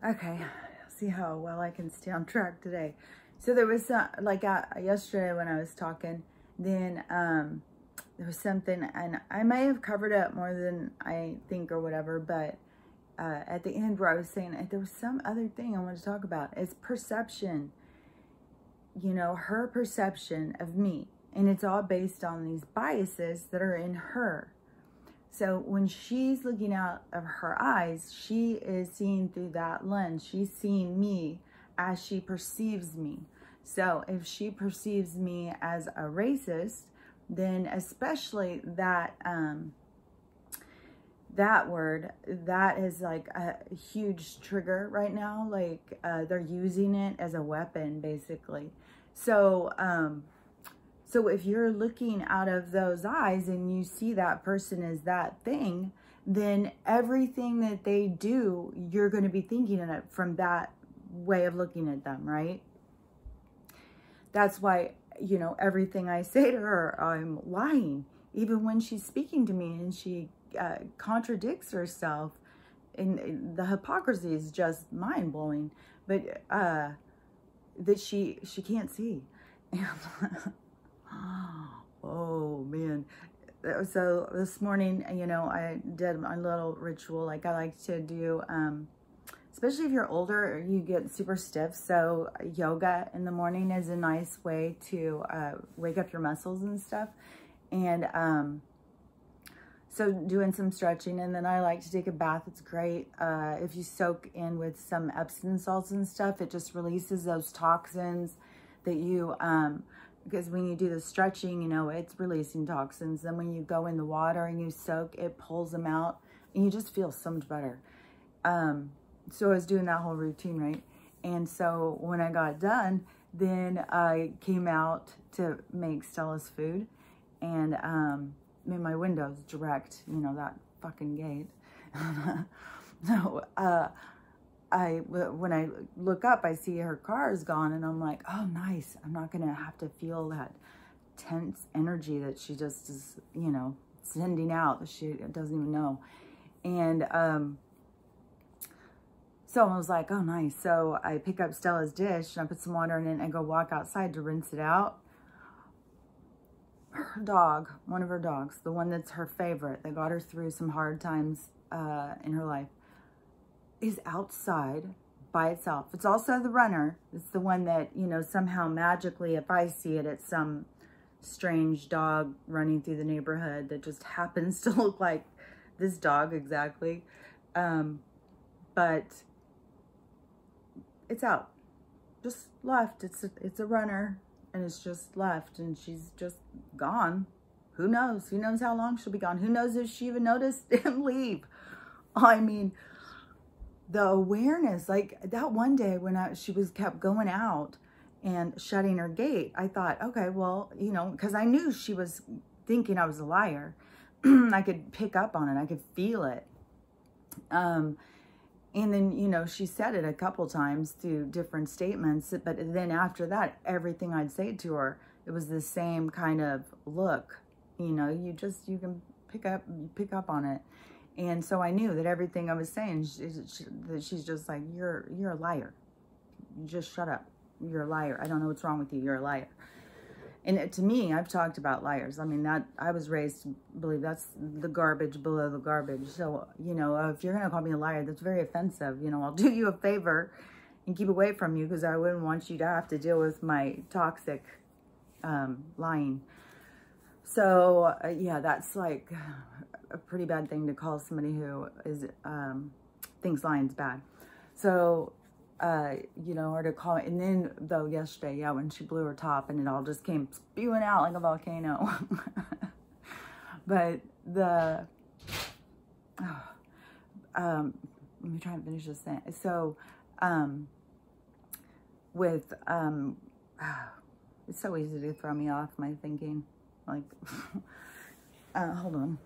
Okay, see how well I can stay on track today. So there was like yesterday when I was talking, then there was something, and I may have covered up more than I think or whatever, but at the end where I was saying there was some other thing I wanted to talk about. It's perception. You know, her perception of me, and it's all based on these biases that are in her. So when she's looking out of her eyes, she is seeing through that lens. She's seeing me as she perceives me. So if she perceives me as a racist, then especially that that word, that is like a huge trigger right now. Like they're using it as a weapon, basically. So so if you're looking out of those eyes and you see that person as that thing, then everything that they do, you're going to be thinking of it from that way of looking at them, right? That's why, you know, everything I say to her, I'm lying. Even when she's speaking to me and she contradicts herself, and the hypocrisy is just mind-blowing, but that she can't see. And oh man. So this morning, you know, I did my little ritual like I like to do, especially if you're older, you get super stiff. So yoga in the morning is a nice way to wake up your muscles and stuff. And so doing some stretching, and then I like to take a bath. It's great. If you soak in with some Epsom salts and stuff, it just releases those toxins that you, because when you do the stretching, you know, it's releasing toxins. Then when you go in the water and you soak, it pulls them out, and you just feel so much better. So I was doing that whole routine, right? And so when I got done, then I came out to make Stella's food, and in my window's direct, you know, that fucking gate. So when I look up, I see her car is gone, and I'm like, oh, nice. I'm not gonna have to feel that tense energy that she just is, you know, sending out that she doesn't even know. And so I was like, oh, nice. So I pick up Stella's dish and I put some water in it and I go walk outside to rinse it out. Her dog, one of her dogs, the one that's her favorite, that got her through some hard times in her life, is outside by itself. It's also the runner. It's the one that, you know, somehow magically, if I see it, it's some strange dog running through the neighborhood that just happens to look like this dog exactly. But it's out, just left. It's a runner, and it's just left, and she's just gone. Who knows? Who knows how long she'll be gone? Who knows if she even noticed him leave? I mean, the awareness, like that one day when she kept going out and shutting her gate, I thought, okay, well, you know, because I knew she was thinking I was a liar. I could pick up on it. I could feel it. And then, you know, she said it a couple times through different statements, but then after that, everything I'd say to her, it was the same kind of look. You know, you can pick up on it. And so I knew that everything I was saying, that she's just like, you're a liar. You just shut up. You're a liar. I don't know what's wrong with you. You're a liar. And to me, I've talked about liars. I mean, I was raised to believe that's the garbage below the garbage. So, you know, if you're going to call me a liar, that's very offensive. You know, I'll do you a favor and keep away from you, because I wouldn't want you to have to deal with my toxic lying. So, yeah, that's like a pretty bad thing to call somebody who is thinks lying's bad. So, you know, or to call it. And then though yesterday, yeah, when she blew her top and it all just came spewing out like a volcano. But let me try and finish this sentence. So, with, it's so easy to throw me off my thinking, like, hold on.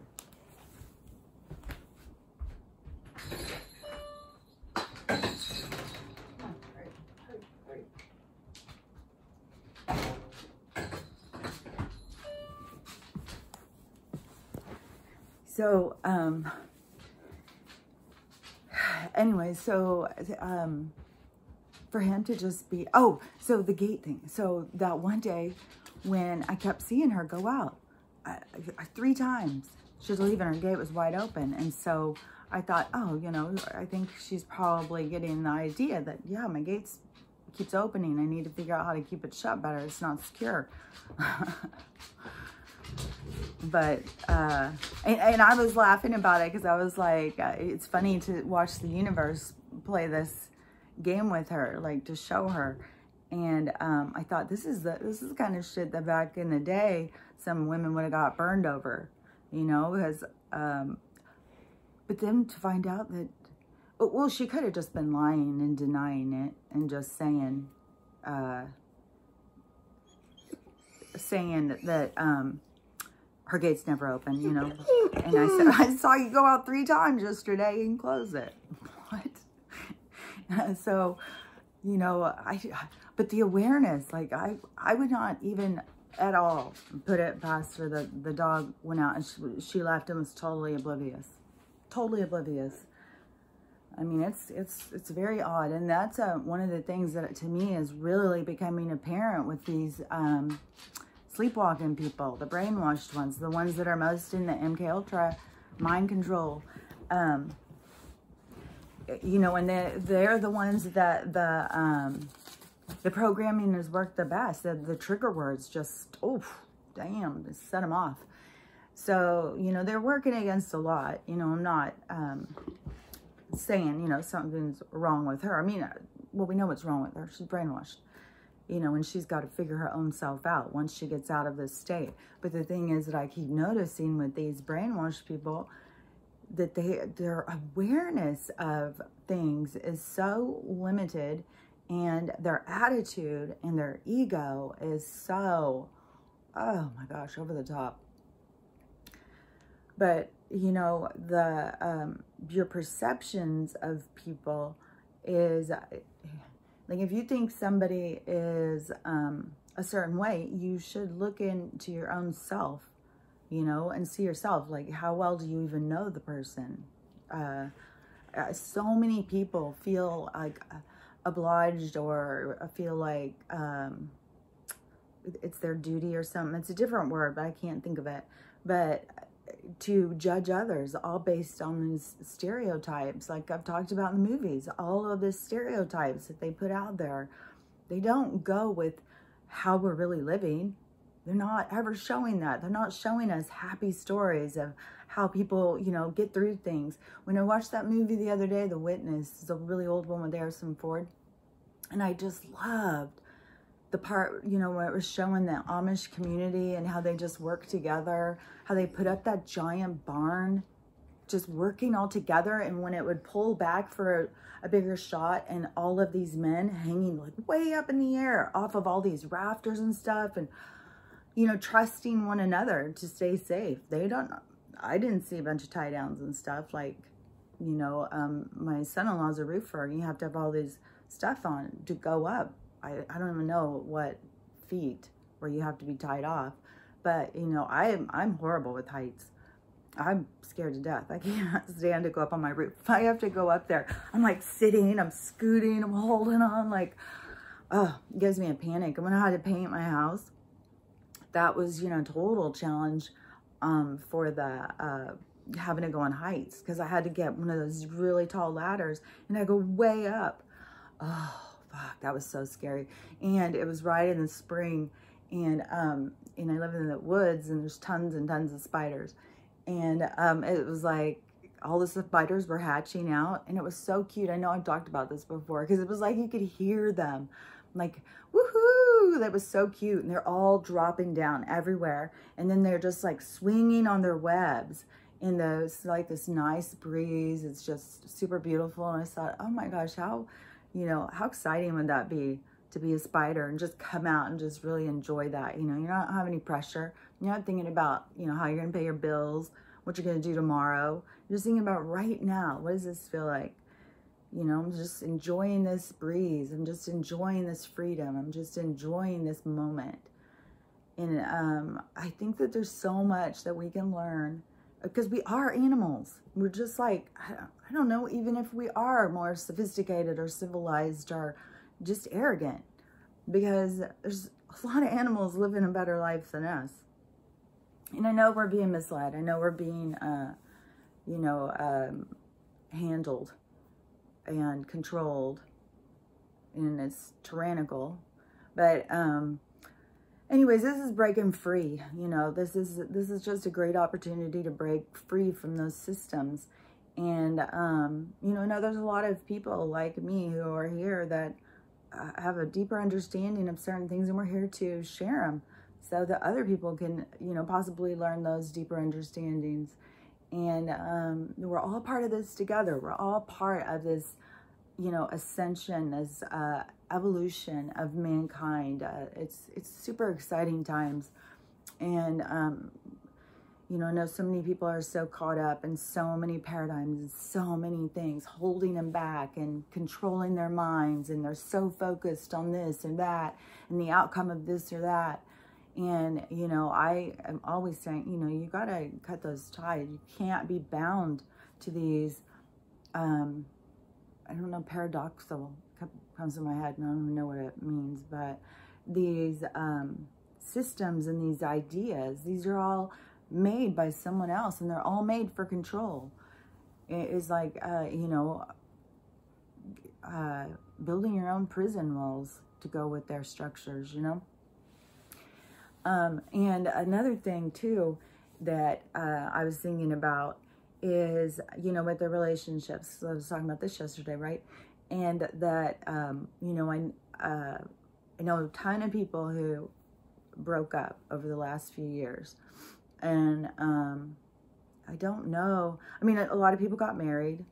So, anyway, so, for him to just be, oh, so the gate thing. So that one day when I kept seeing her go out, 3 times, she was leaving, her gate was wide open. And so I thought, oh, you know, I think she's probably getting the idea that, yeah, my gate keeps opening. I need to figure out how to keep it shut better. It's not secure. But, and I was laughing about it because I was like, it's funny to watch the universe play this game with her, like to show her. And I thought, this is the kind of shit that back in the day, some women would have got burned over, you know, because, but then to find out that, well, she could have just been lying and denying it and just saying that, her gate's never open, you know. And I said, I saw you go out 3 times yesterday and close it. What? So, you know, but the awareness, like I would not even at all put it past her. The dog went out and she left and was totally oblivious. Totally oblivious. I mean, it's very odd. And that's one of the things that to me is really becoming apparent with these sleepwalking people, the brainwashed ones, the ones that are most in the MK Ultra mind control. You know, and they're the ones that the programming has worked the best. The trigger words just, oh, damn, just set them off. So, you know, they're working against a lot. You know, I'm not saying, you know, something's wrong with her. I mean, well, we know what's wrong with her. She's brainwashed. You know, and she's got to figure her own self out once she gets out of this state. But the thing is that I keep noticing with these brainwashed people that their awareness of things is so limited, and their attitude and their ego is so, oh my gosh, over the top. But, you know, your perceptions of people is, like, if you think somebody is a certain way, you should look into your own self, you know, and see yourself. Like, how well do you even know the person? So many people feel like obliged, or feel like it's their duty or something. It's a different word, but I can't think of it. But to judge others, all based on these stereotypes, like I've talked about in the movies, all of the stereotypes that they put out there, they don't go with how we're really living. They're not ever showing that. They're not showing us happy stories of how people, you know, get through things. When I watched that movie the other day, The Witness, it's a really old one with Harrison Ford, and I just loved the part, you know, where it was showing the Amish community and how they just work together, how they put up that giant barn, just working all together. And when it would pull back for a bigger shot, and all of these men hanging like way up in the air off of all these rafters and stuff, and, you know, trusting one another to stay safe. I didn't see a bunch of tie downs and stuff. Like, you know, my son-in-law's a roofer, and you have to have all this stuff on to go up. I don't even know what feet where you have to be tied off. But, you know, I'm horrible with heights. I'm scared to death. I can't stand to go up on my roof. If I have to go up there, I'm like sitting, I'm scooting, I'm holding on, like, oh, it gives me a panic. And when I had to paint my house, that was, you know, total challenge for the having to go on heights, because I had to get one of those really tall ladders, and I go way up. Oh, fuck, that was so scary. And it was right in the spring, and I live in the woods, and there's tons and tons of spiders. And it was like all the spiders were hatching out, and it was so cute. I know I've talked about this before, because it was like you could hear them, like, woohoo! That was so cute. And they're all dropping down everywhere, and then they're just like swinging on their webs in those, like, this nice breeze. It's just super beautiful. And I thought, oh my gosh, how, you know, how exciting would that be to be a spider and just come out and just really enjoy that? You know, you don't have any pressure. You're not thinking about, you know, how you're going to pay your bills, what you're going to do tomorrow. You're just thinking about right now. What does this feel like? You know, I'm just enjoying this breeze. I'm just enjoying this freedom. I'm just enjoying this moment. And I think that there's so much that we can learn because we are animals. We're just like, I don't know, even if we are more sophisticated or civilized or just arrogant, because there's a lot of animals living a better life than us. And I know we're being misled. I know we're being, handled and controlled, and it's tyrannical. But anyways, this is breaking free. This is just a great opportunity to break free from those systems. And I know there's a lot of people like me who are here that have a deeper understanding of certain things, and we're here to share them so that other people can, possibly learn those deeper understandings. And we're all part of this together. We're all part of this, ascension, this evolution of mankind. It's super exciting times. And, I know so many people are so caught up in so many paradigms and so many things holding them back and controlling their minds. And they're so focused on this and that and the outcome of this or that. And, I am always saying, you got to cut those ties. You can't be bound to these, I don't know, paradoxical comes to my head, and I don't even know what it means, but these systems and these ideas, these are all made by someone else, and they're all made for control. It's like, building your own prison walls to go with their structures, And another thing too that I was thinking about is, with their relationships. So I was talking about this yesterday, right? And that, I know a ton of people who broke up over the last few years. And I don't know. I mean, a lot of people got married.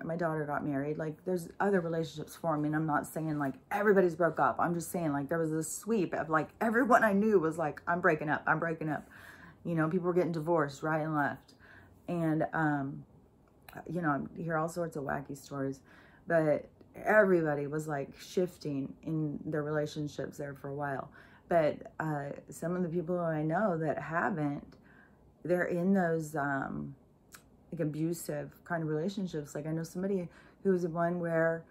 My daughter got married. Like, there's other relationships forming. I'm not saying like everybody's broke up. I'm just saying like there was a sweep of like everyone I knew was like, I'm breaking up. I'm breaking up. People were getting divorced right and left. And, I hear all sorts of wacky stories, but everybody was like shifting in their relationships there for a while. But some of the people who I know that haven't, they're in those like abusive kind of relationships. Like I know somebody who was one where,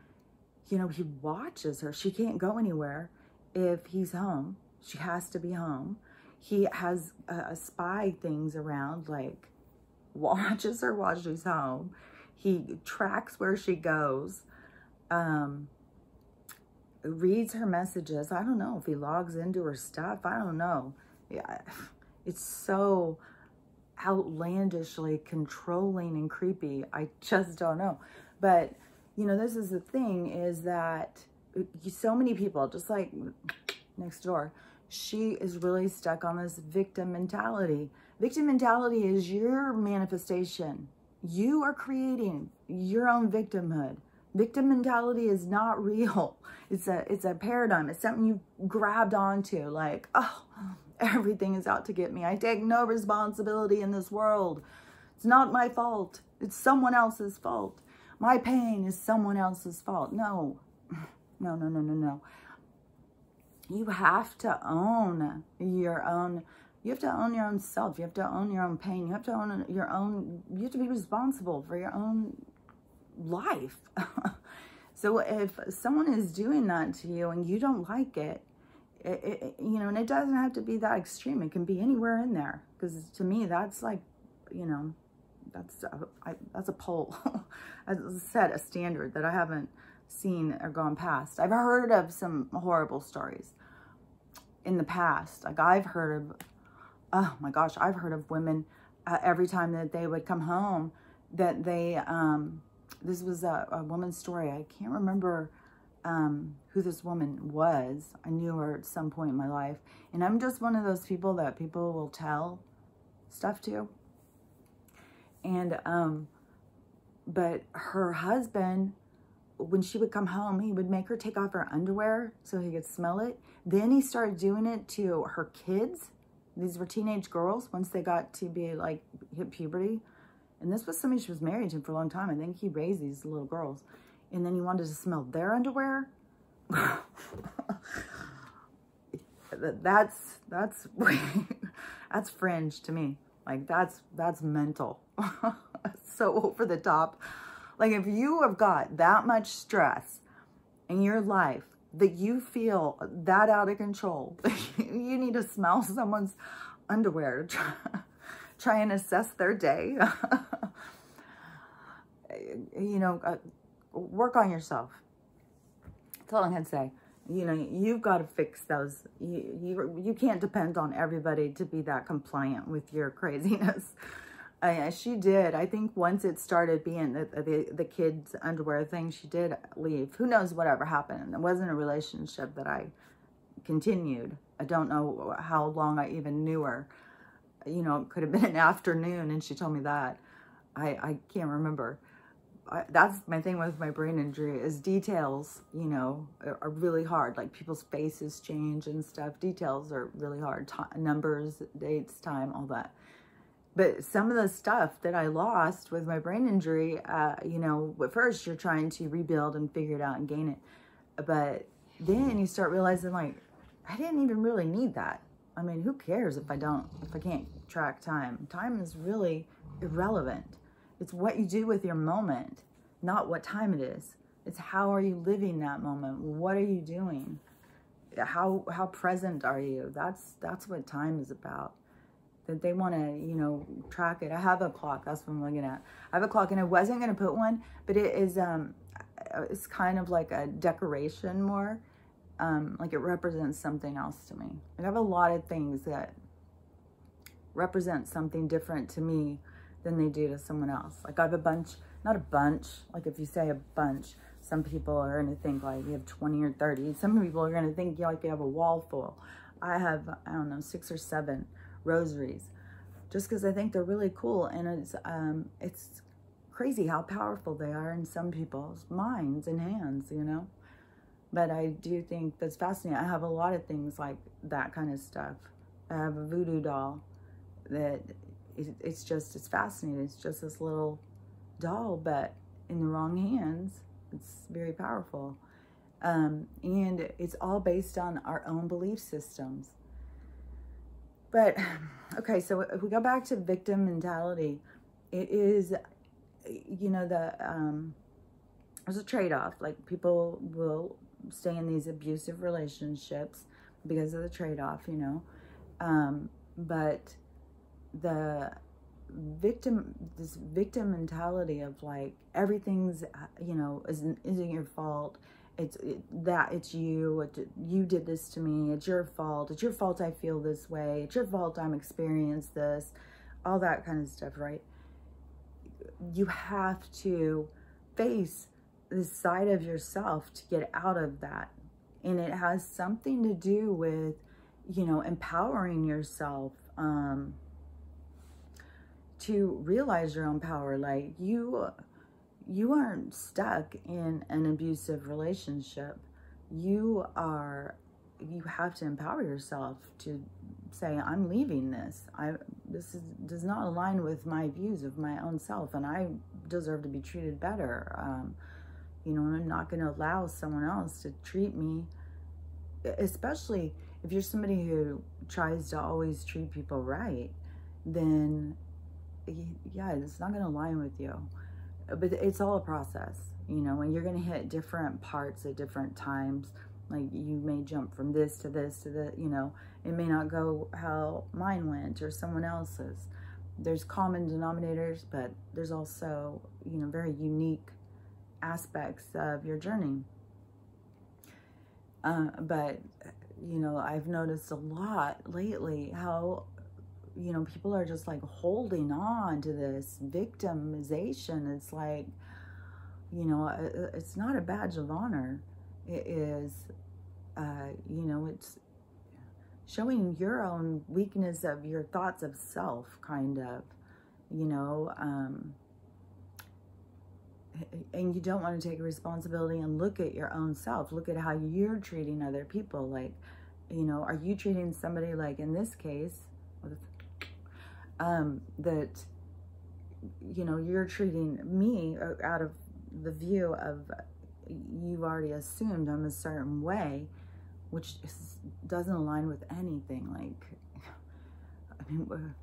he watches her. She can't go anywhere if he's home. She has to be home. He has spy things around, like watches her while she's home. He tracks where she goes, reads her messages. I don't know if he logs into her stuff. I don't know. Yeah, it's so outlandishly controlling and creepy. I just don't know. But, this is the thing, is that so many people, just like next door, she is really stuck on this victim mentality. Victim mentality is your manifestation. You are creating your own victimhood. Victim mentality is not real. It's a paradigm. It's something you grabbed onto, like, oh, everything is out to get me. I take no responsibility in this world. It's not my fault. It's someone else's fault. My pain is someone else's fault. No. No. You have to own your own. You have to own your own self. You have to own your own pain. You have to own your own. You have to be responsible for your own life. So if someone is doing that to you and you don't like it, and it doesn't have to be that extreme. It can be anywhere in there. Because to me, that's like, that's a pole. As I said, a standard that I haven't seen or gone past. I've heard of some horrible stories in the past. Like I've heard of, oh my gosh, I've heard of women every time that they would come home that they, this was a woman's story. I can't remember who this woman was. I knew her at some point in my life. And I'm just one of those people that people will tell stuff to. And, but her husband, when she would come home, he would make her take off her underwear so he could smell it. Then he started doing it to her kids. These were teenage girls once they got to be like, hit puberty. And this was somebody she was married to for a long time. I think he raised these little girls. And then he wanted to smell their underwear. that's fringe to me. Like that's mental. So over the top. Like if you have got that much stress in your life that you feel that out of control, you need to smell someone's underwear to try and assess their day. You know, work on yourself. That's all I can say. You know, you've got to fix those. You can't depend on everybody to be that compliant with your craziness. She did. I think once it started being the kids' underwear thing, she did leave. Who knows whatever happened. It wasn't a relationship that I continued. I don't know how long I even knew her. You know, it could have been an afternoon and she told me that. I can't remember. That's my thing with my brain injury is details, you know, are really hard. Like people's faces change and stuff. Details are really hard. Numbers, dates, time, all that. But some of the stuff that I lost with my brain injury, you know, at first you're trying to rebuild and figure it out and gain it. But then you start realizing, like, I didn't even really need that. I mean, who cares if I can't track time? Time is really irrelevant. It's what you do with your moment, not what time it is. It's how are you living that moment? What are you doing? How present are you? That's what time is about. That they want to, you know, track it. I have a clock. That's what I'm looking at. I have a clock, and I wasn't going to put one, but it is, it's kind of like a decoration more. Like it represents something else to me. I have a lot of things that represent something different to me than they do to someone else. Like I have a bunch, not a bunch, like if you say a bunch, some people are going to think like you have 20 or 30. Some people are going to think like you have a wall full. I have, I don't know, 6 or 7 rosaries, just because I think they're really cool. And it's crazy how powerful they are in some people's minds and hands, you know. But I do think that's fascinating. I have a lot of things like that kind of stuff. I have a voodoo doll that it's fascinating. It's just this little doll, but in the wrong hands, it's very powerful. And it's all based on our own belief systems. But, okay, so if we go back to victim mentality, it is, you know, there's a trade-off. Like people will stay in these abusive relationships because of the trade-off, you know. But the this victim mentality of like everything's, you know, isn't your fault. It's you. You did this to me. It's your fault. It's your fault I feel this way. It's your fault I'm experienced this. All that kind of stuff, right? You have to face this side of yourself to get out of that. And it has something to do with, you know, empowering yourself to realize your own power. Like you aren't stuck in an abusive relationship. You have to empower yourself to say, I'm leaving this. This does not align with my views of my own self, and I deserve to be treated better. You know, I'm not going to allow someone else to treat me, especially if you're somebody who tries to always treat people right, then yeah, it's not going to align with you. But it's all a process, you know, and you're going to hit different parts at different times. Like you may jump from this to this to the, you know, it may not go how mine went or someone else's. There's common denominators, but there's also, you know, very unique aspects of your journey. But, you know, I've noticed a lot lately how, you know, people are just like holding on to this victimization. It's like, you know, it's not a badge of honor. It is, you know, it's showing your own weakness of your thoughts of self, kind of, you know, and you don't want to take responsibility and look at your own self. Look at how you're treating other people. Like, you know, are you treating somebody like in this case, that, you know, you're treating me out of the view of you've already assumed I'm a certain way, which doesn't align with anything. Like, I mean,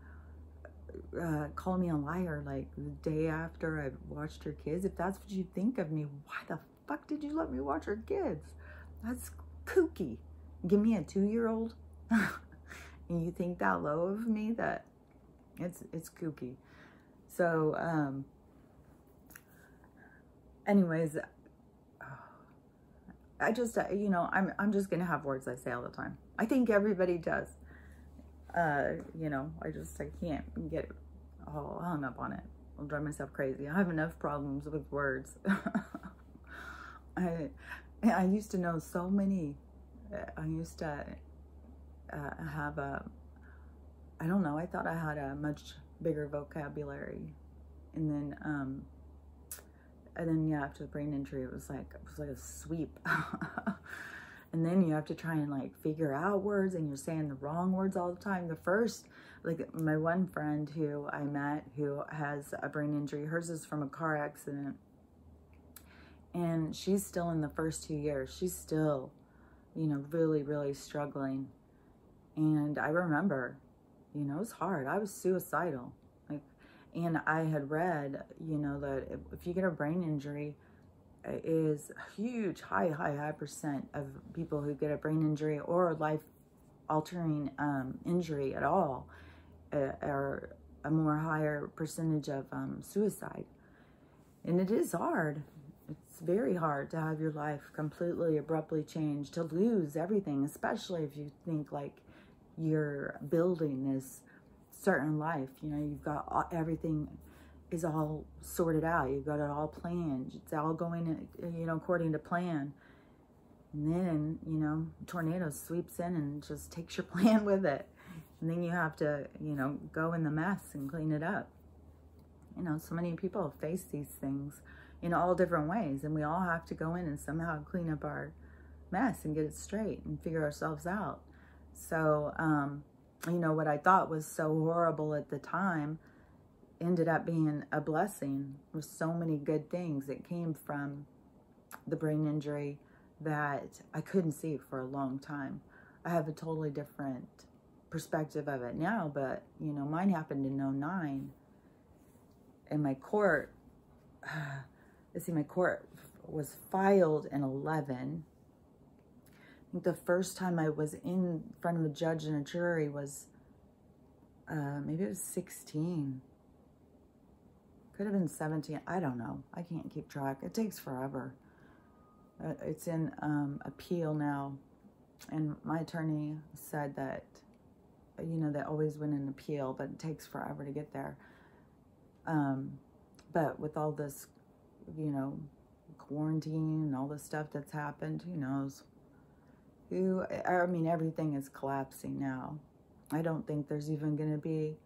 call me a liar like the day after I watched her kids. If that's what you think of me, why the fuck did you let me watch her kids? That's kooky. Give me a 2-year-old and you think that low of me? That it's kooky. So anyways, I just you know, I'm just gonna have words I say all the time. I think everybody does. You know, I can't get all hung up on it. I'll drive myself crazy. I have enough problems with words. I used to know so many. I used to have I don't know, I thought I had a much bigger vocabulary. And then yeah, after the brain injury, it was like a sweep. And then you have to try and like figure out words, and you're saying the wrong words all the time. The first, like my one friend who I met who has a brain injury, hers is from a car accident. And she's still in the first 2 years. She's still, you know, really, really struggling. And I remember, you know, it was hard. I was suicidal. Like, and I had read, you know, that if you get a brain injury, is a huge, high percent of people who get a brain injury or life-altering injury at all are a more higher percentage of suicide. And it is hard. It's very hard to have your life completely abruptly changed, to lose everything, especially if you think like you're building this certain life. You know, you've got everything is all sorted out. You've got it all planned. It's all going, you know, according to plan. And then, you know, tornado sweeps in and just takes your plan with it. And then you have to, you know, go in the mess and clean it up. You know, so many people face these things in all different ways. And we all have to go in and somehow clean up our mess and get it straight and figure ourselves out. So, you know, what I thought was so horrible at the time ended up being a blessing with so many good things that came from the brain injury that I couldn't see for a long time. I have a totally different perspective of it now, but, you know, mine happened in 2009. And my court, let's see, my court was filed in 2011. I think the first time I was in front of a judge and a jury was, maybe it was 16. Could have been 17. I don't know. I can't keep track. It takes forever. It's in appeal now. And my attorney said that, you know, they always win an appeal, but it takes forever to get there. But with all this, you know, quarantine and all this stuff that's happened, who knows? I mean, everything is collapsing now. I don't think there's even going to be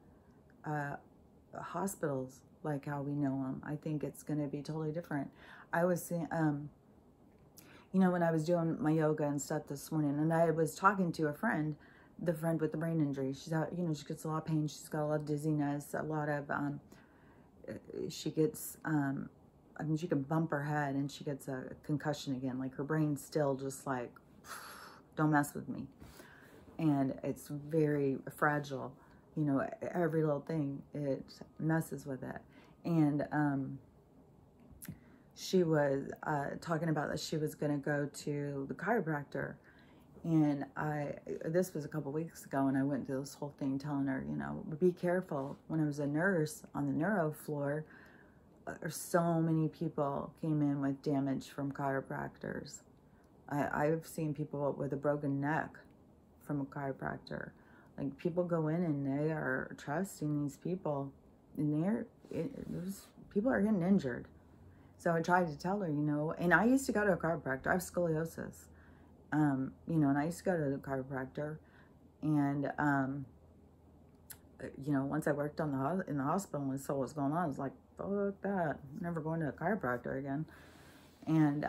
hospitals like how we know them. I think it's going to be totally different. I was seeing, you know, when I was doing my yoga and stuff this morning, and I was talking to a friend, the friend with the brain injury. She's out, you know, she gets a lot of pain. She's got a lot of dizziness, a lot of, she gets, I mean, she can bump her head and she gets a concussion again. Like her brain's still just like, don't mess with me. And it's very fragile. You know, every little thing, it messes with it. And she was talking about that she was going to go to the chiropractor. And this was a couple weeks ago, and I went through this whole thing telling her, you know, be careful. When I was a nurse on the neuro floor, so many people came in with damage from chiropractors. I've seen people with a broken neck from a chiropractor. Like, people go in and they are trusting these people, and people are getting injured. So I tried to tell her, you know, and I used to go to a chiropractor. I have scoliosis, you know, and I used to go to the chiropractor, and, you know, once I worked in the hospital and saw what was going on, I was like, fuck that, I'm never going to a chiropractor again. And,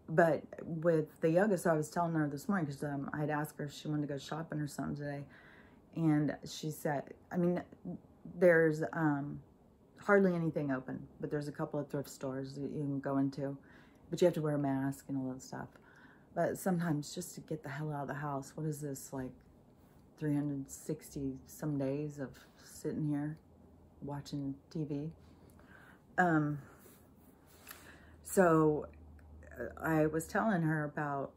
but with the yoga, so I was telling her this morning, because I had asked her if she wanted to go shopping or something today. And she said, I mean, there's hardly anything open, but there's a couple of thrift stores that you can go into, but you have to wear a mask and all that stuff. But sometimes just to get the hell out of the house, what is this, like 360 some days of sitting here watching TV. So I was telling her about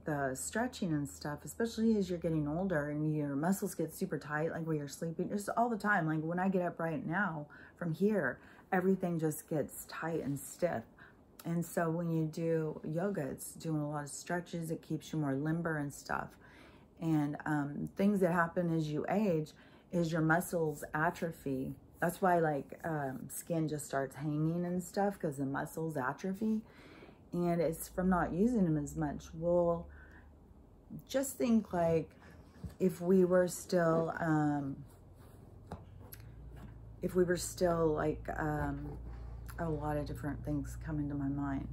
the stretching and stuff, especially as you're getting older and your muscles get super tight, like when you're sleeping, just all the time. Like when I get up right now from here, everything just gets tight and stiff. And so when you do yoga, it's doing a lot of stretches. It keeps you more limber and stuff. And things that happen as you age is your muscles atrophy. That's why like skin just starts hanging and stuff, because the muscles atrophy. And it's from not using them as much. Well, just think like if we were still like, a lot of different things come into my mind.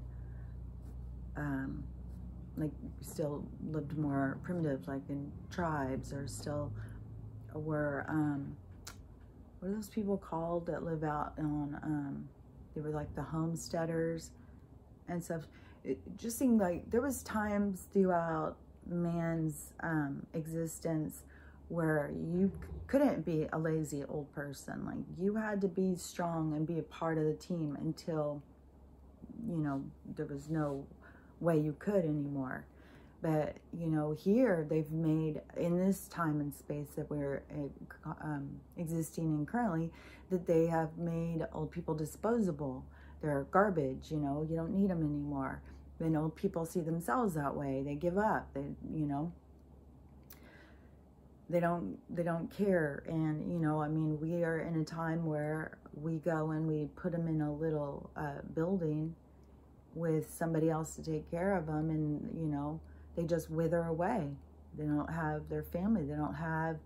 Like still lived more primitive, like in tribes, or still were, what are those people called that live out on, they were like the homesteaders and stuff. It just seemed like there was times throughout man's existence where you couldn't be a lazy old person. Like you had to be strong and be a part of the team until, you know, there was no way you could anymore. But, you know, here they've made, in this time and space that we're existing in currently, that they have made old people disposable. They're garbage, you know, you don't need them anymore. Then old people see themselves that way. They give up. They, you know, they don't care. And, you know, I mean, we are in a time where we go and we put them in a little building with somebody else to take care of them, and, you know, they just wither away. They don't have their family. They don't have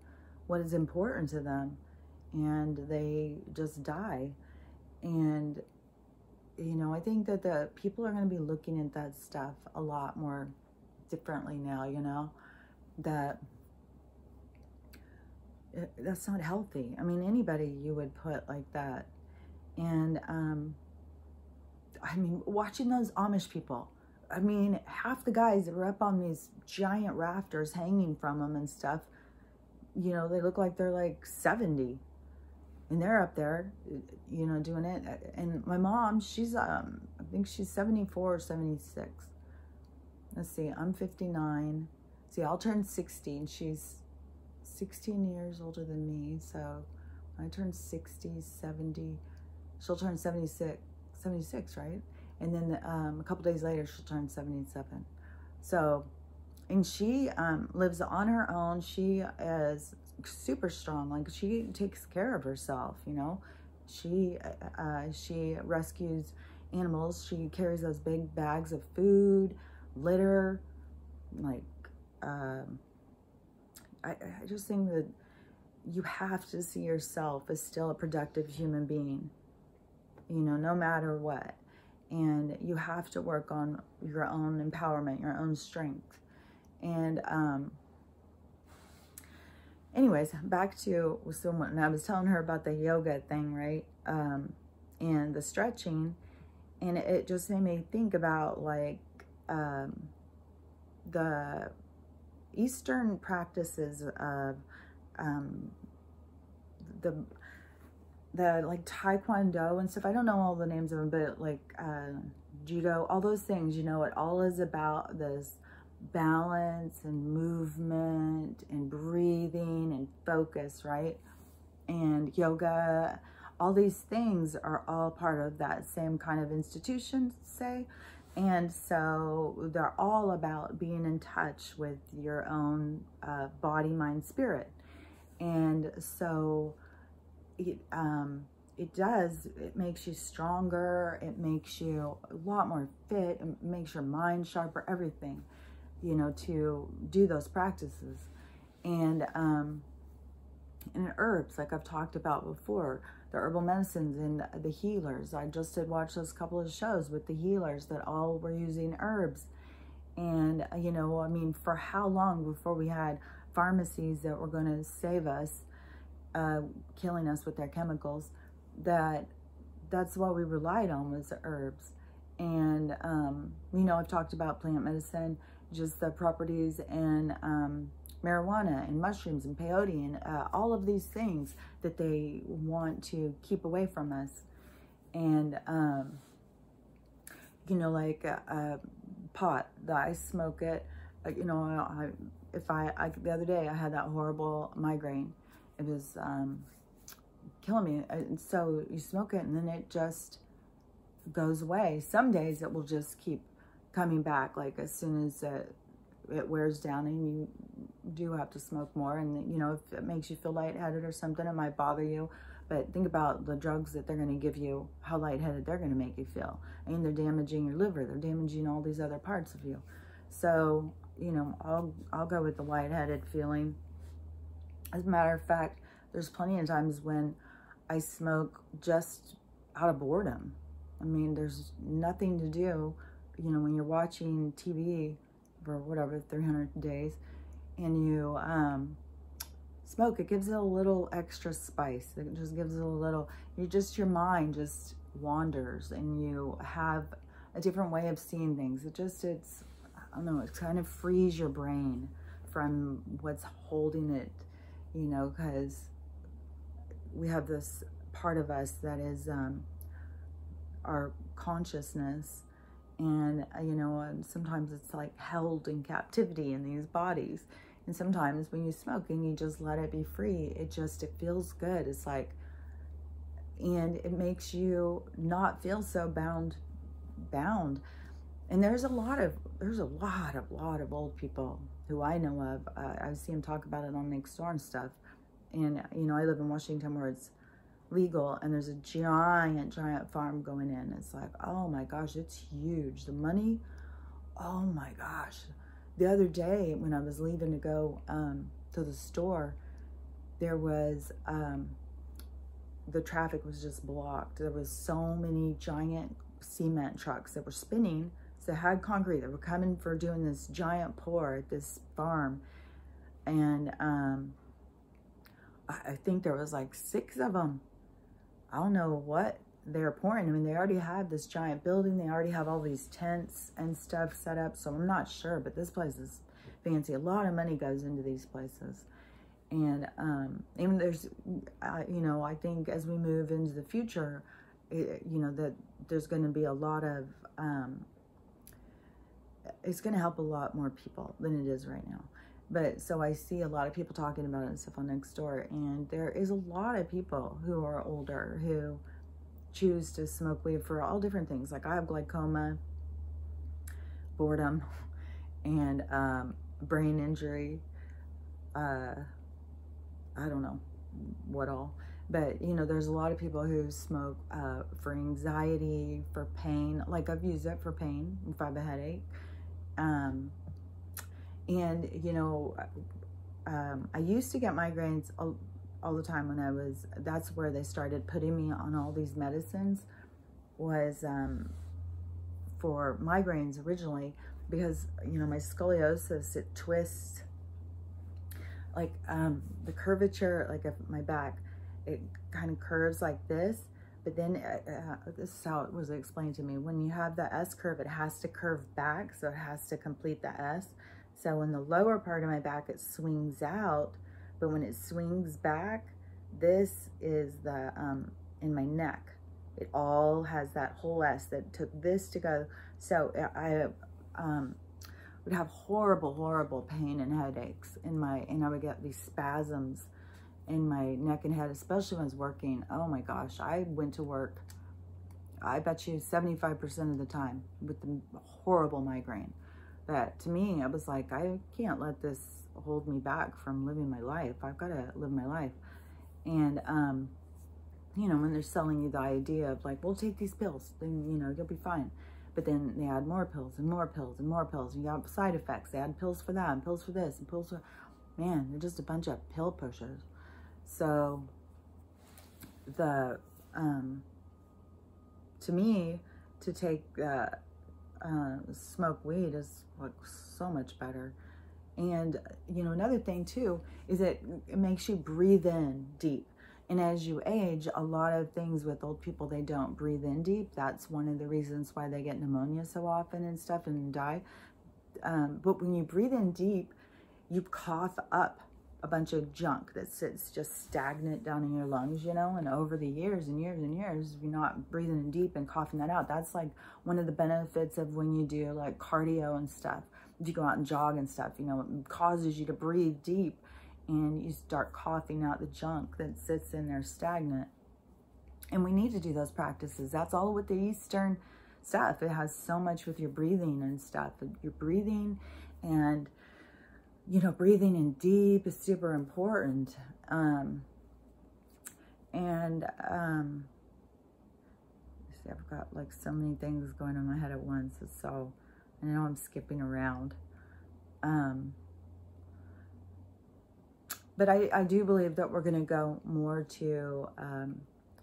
what is important to them, and they just die. And, you know, I think that the people are going to be looking at that stuff a lot more differently now, you know, that's not healthy. I mean, anybody you would put like that. And, I mean, watching those Amish people, I mean, half the guys that were up on these giant rafters hanging from them and stuff, you know, they look like they're like 70. And they're up there, you know, doing it. And my mom, she's, I think she's 74 or 76. Let's see, I'm 59. See, I'll turn 60, and she's 16 years older than me. So when I turn 60, 70, she'll turn 76, right? And then a couple days later, she'll turn 77. So, and she lives on her own. She is super strong. Like, she takes care of herself, you know. She rescues animals. She carries those big bags of food, litter. Like, I just think that you have to see yourself as still a productive human being, you know, no matter what. And you have to work on your own empowerment, your own strength. And anyways, back to someone, and I was telling her about the yoga thing, right? And the stretching, and it just made me think about like the Eastern practices of the like Taekwondo and stuff. I don't know all the names of them, but like judo, all those things, you know, it all is about this balance and movement and breathing and focus, right? And yoga, all these things are all part of that same kind of institution, say. And so they're all about being in touch with your own body, mind, spirit. And so it makes you stronger. It makes you a lot more fit. It makes your mind sharper, everything, you know, to do those practices. And herbs, like I've talked about before, the herbal medicines and the healers. I just did watch those couple of shows with the healers that all were using herbs. And, you know, I mean, for how long before we had pharmacies that were going to save us, killing us with their chemicals, that's what we relied on, was the herbs. And, you know, I've talked about plant medicine, just the properties and marijuana and mushrooms and peyote and all of these things that they want to keep away from us. And, you know, like pot, I smoke it, you know, the other day I had that horrible migraine. It was killing me. And so you smoke it and then it just goes away. Some days it will just keep coming back, like as soon as it wears down and you do have to smoke more. And, you know, if it makes you feel lightheaded or something, it might bother you. But think about the drugs that they're going to give you, how lightheaded they're going to make you feel. I mean, they're damaging your liver. They're damaging all these other parts of you. So, you know, I'll go with the lightheaded feeling. As a matter of fact, there's plenty of times when I smoke just out of boredom. I mean, there's nothing to do. You know, when you're watching TV for whatever, 300 days, and you smoke, it gives it a little extra spice. It just gives it a little, your mind just wanders and you have a different way of seeing things. It's, I don't know, it kind of frees your brain from what's holding it, you know, because we have this part of us that is our consciousness. And, you know, sometimes it's like held in captivity in these bodies. And sometimes when you smoke and you just let it be free, it feels good. It's like, and it makes you not feel so bound. And there's a lot of old people who I know of. I see them talk about it on Nextdoor and stuff. And, you know, I live in Washington where it's legal, and there's a giant farm going in. It's like, oh my gosh, it's huge. The money, oh my gosh. The other day when I was leaving to go to the store, there was the traffic was just blocked. There was so many giant cement trucks that were spinning. So they had concrete. They were coming for doing this giant pour at this farm. And I think there was like 6 of them. I don't know what they're pouring. I mean, they already have this giant building. They already have all these tents and stuff set up. So I'm not sure, but this place is fancy. A lot of money goes into these places. And even there's, you know, I think as we move into the future, you know, that there's going to be a lot of, it's going to help a lot more people than it is right now. But so I see a lot of people talking about it and stuff on Nextdoor, and there is a lot of people who are older who choose to smoke weed for all different things. Like I have glaucoma, boredom, and brain injury. I don't know what all. But, you know, there's a lot of people who smoke for anxiety, for pain. Like I've used it for pain if I have a headache. And, you know, I used to get migraines all the time when I was, that's where they started putting me on all these medicines, was for migraines originally, because, you know, my scoliosis, it twists, like the curvature, like of my back, it kind of curves like this. But then this is how it was explained to me. When you have the S curve, it has to curve back, so it has to complete the S. So in the lower part of my back, it swings out, but when it swings back, this is the, in my neck. It all has that whole S that took this to go. So I would have horrible pain and headaches in my, and I would get these spasms in my neck and head, especially when I was working. Oh my gosh, I went to work, I bet you 75% of the time with the horrible migraine. But to me, I was like, I can't let this hold me back from living my life. I've got to live my life. And, you know, when they're selling you the idea of like, we'll take these pills, then, you know, you'll be fine. But then they add more pills and more pills and more pills. And you have side effects. They add pills for that and pills for this and pills for, man, they're just a bunch of pill pushers. So the, to me, to take smoke weed is like so much better. And, you know, another thing too, is it makes you breathe in deep. And as you age, a lot of things with old people, they don't breathe in deep. That's one of the reasons why they get pneumonia so often and stuff and die. But when you breathe in deep, you cough up a bunch of junk that sits just stagnant down in your lungs, you know, and over the years and years and years, if you're not breathing in deep and coughing that out, that's like one of the benefits of when you do like cardio and stuff. If you go out and jog and stuff, you know, it causes you to breathe deep and you start coughing out the junk that sits in there stagnant. And we need to do those practices. That's all with the Eastern stuff. It has so much with your breathing and stuff. Your breathing and, you know, breathing in deep is super important. See, I've got like so many things going on in my head at once. So I know I'm skipping around. But I do believe that we're going to go more to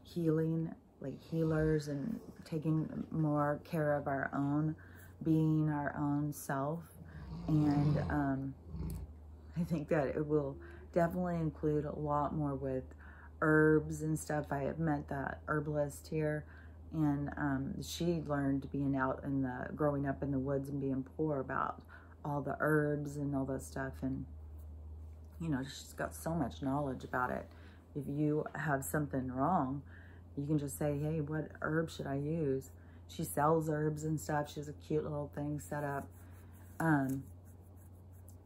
healing, like healers, and taking more care of our own being, our own self. And I think that it will definitely include a lot more with herbs and stuff. I have met that herbalist here, and she learned being out in the, growing up in the woods and being poor, about all the herbs and all that stuff. And, you know, she's got so much knowledge about it. If you have something wrong, you can just say, hey, what herb should I use? She sells herbs and stuff. She has a cute little thing set up.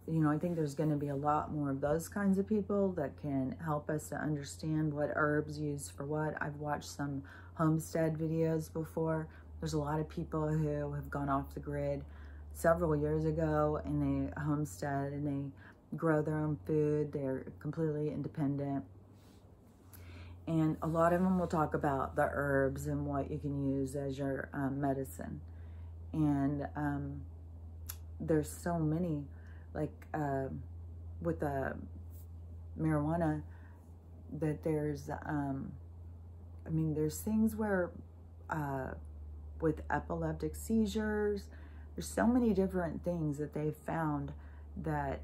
You know, I think there's going to be a lot more of those kinds of people that can help us to understand what herbs use for what. I've watched some homestead videos before. There's a lot of people who have gone off the grid several years ago, and they homestead and they grow their own food. They're completely independent. And a lot of them will talk about the herbs and what you can use as your medicine. And there's so many, like with the marijuana, that there's, I mean, there's things where with epileptic seizures, there's so many different things that they've found that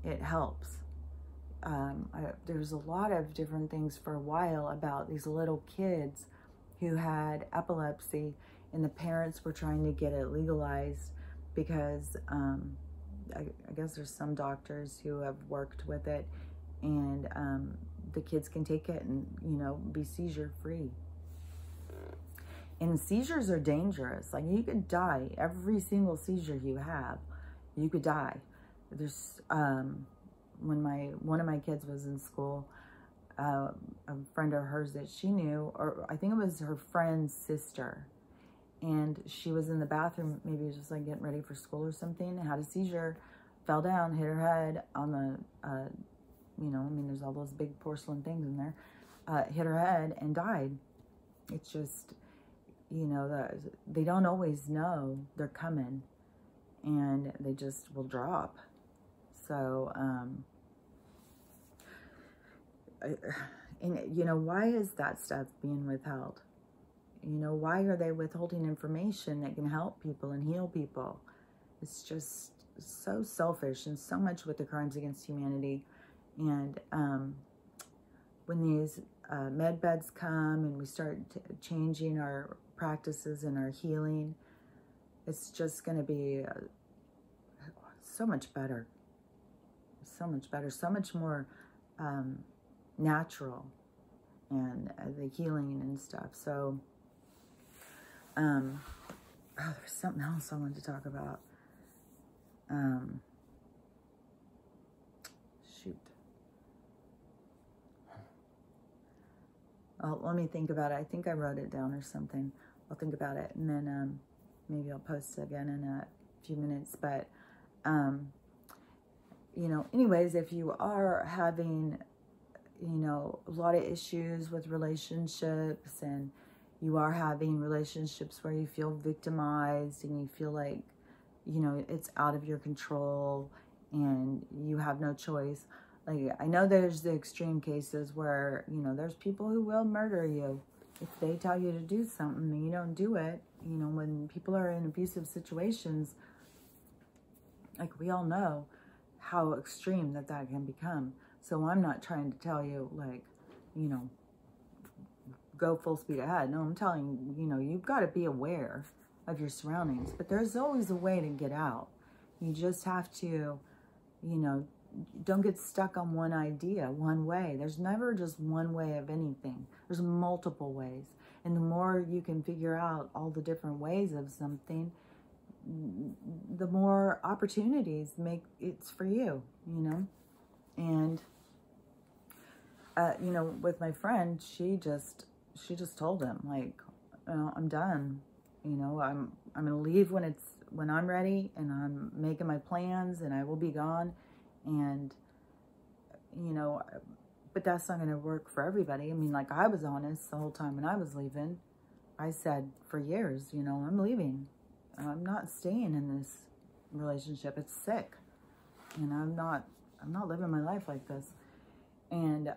it helps. There's a lot of different things for a while about these little kids who had epilepsy, and the parents were trying to get it legalized because I guess there's some doctors who have worked with it, and the kids can take it and, you know, be seizure free. And seizures are dangerous. Like, you could die. Every single seizure you have, you could die. There's when one of my kids was in school, a friend of hers that she knew, or I think it was her friend's sister, and she was in the bathroom, maybe just like getting ready for school or something, had a seizure, fell down, hit her head on the, you know, I mean, there's all those big porcelain things in there, hit her head and died. It's just, you know, they don't always know they're coming, and they just will drop. So, and, you know, why is that stuff being withheld? You know, why are they withholding information that can help people and heal people? It's just so selfish, and so much with the crimes against humanity. And when these med beds come and we start changing our practices and our healing, it's just going to be so much better. So much better, so much more natural, and the healing and stuff. So, oh, there's something else I wanted to talk about. Shoot. Oh, let me think about it. I think I wrote it down or something. I'll think about it, and then maybe I'll post again in a few minutes. But, you know, anyways, if you are having, you know, a lot of issues with relationships, and you are having relationships where you feel victimized and you feel like, you know, it's out of your control and you have no choice. Like, I know there's the extreme cases where, you know, there's people who will murder you if they tell you to do something and you don't do it. You know, when people are in abusive situations, like, we all know how extreme that can become. So I'm not trying to tell you, like, you know, go full speed ahead. No, I'm telling you, you know, you've got to be aware of your surroundings, but there's always a way to get out. You just have to you know, don't get stuck on one idea, one way. There's never just one way of anything. There's multiple ways. And the more you can figure out all the different ways of something, the more opportunities it's for you, you know. And you know, with my friend, she just told him, like, I'm done. You know, I'm gonna leave when I'm ready, and I'm making my plans, and I will be gone. And you know, but that's not gonna work for everybody. I mean, like, I was honest the whole time when I was leaving. I said for years, you know, I'm leaving. I'm not staying in this relationship. It's sick, and I'm not living my life like this. And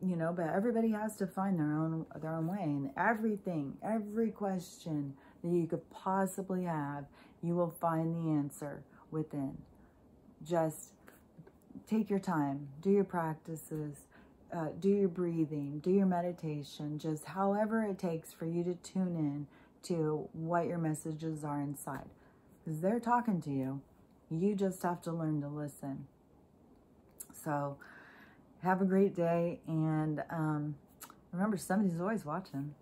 you know, but everybody has to find their own way. And every question that you could possibly have, you will find the answer within. Just take your time, do your practices, do your breathing, do your meditation, just however it takes for you to tune in to what your messages are inside. Because they're talking to you. You just have to learn to listen. So have a great day, and remember, somebody's always watching.